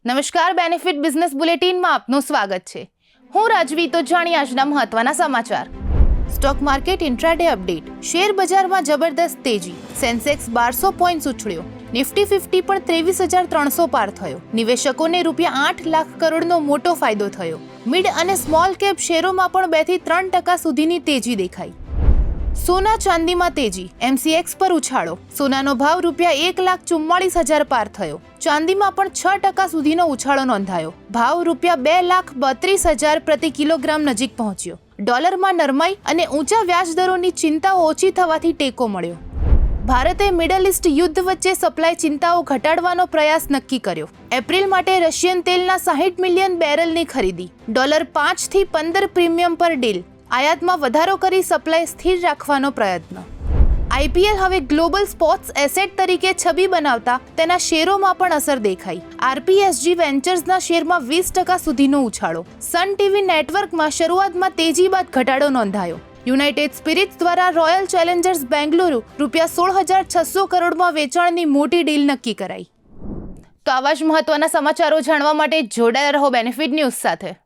નમસ્કાર, benefit business બુલેટિનમાં આપનું સ્વાગત છે. હું રાજવી. તો જાણીએ આજના મહત્વના સમાચાર. Stock market intraday update. Share બજારમાં જબરદસ્ત તેજી. Sensex 1200 points ઉછળ્યો. નિફ્ટી 50 પણ 23,300 પાર થયો. નિવેશકોને ₹8 લાખ કરોડનો મોટો ફાયદો થયો. મિડ અને સ્મોલ કેપ શેરોમાં પણ 2 થી 3% સુધીની તેજી દેખાઈ. સોના ચાંદીમાં તેજી. MCX પર ઉછાળો. સોનાનો ભાવ ₹1,44,000 પાર થયો. ચાંદીમાં પણ 6% સુધીનો ઉછાળો નોંધાયો. ભાવ ₹2,32,000 પ્રતિ કિલોગ્રામ નજીક પહોંચ્યો. ડોલરમાં નરમાઈ અને ઊંચા વ્યાજદરોની ચિંતાઓ ઓછી થવાથી ટેકો મળ્યો. ભારતે મિડલ ઇસ્ટ યુદ્ધ વચ્ચે સપ્લાય ચિંતાઓ ઘટાડવાનો પ્રયાસ નક્કી કર્યો. એપ્રિલ માટે રશિયન તેલના 60 મિલિયન બેરલની ખરીદી. $5 થી 15 પ્રીમિયમ પર ડીલ. આયાતમાં વધારો કરી સપ્લાય સ્થિર રાખવાનો પ્રયત્ન. IPL હવે ગ્લોબલ સ્પોર્ટ્સ એસેટ તરીકે છબી બનાવતા તેના શેરોમાં પણ અસર દેખાઈ. RPSG વેન્ચર્સના શેરમાં 20% સુધીનો ઉછાળો. સન ટીવી નેટવર્કમાં શરૂઆતમાં તેજી બાદ ઘટાડો નોંધાયો. યુનાઇટેડ સ્પિરિટ્સ દ્વારા રોયલ ચેલેન્જર્સ બેંગલુરુ ₹16,600 કરોડમાં વેચાણની મોટી ડીલ નક્કી કરાઈ. તો આવા જ મહત્વના સમાચારો જાણવા માટે જોડાયેલા રહો બેનિફિટ ન્યૂઝ સાથે.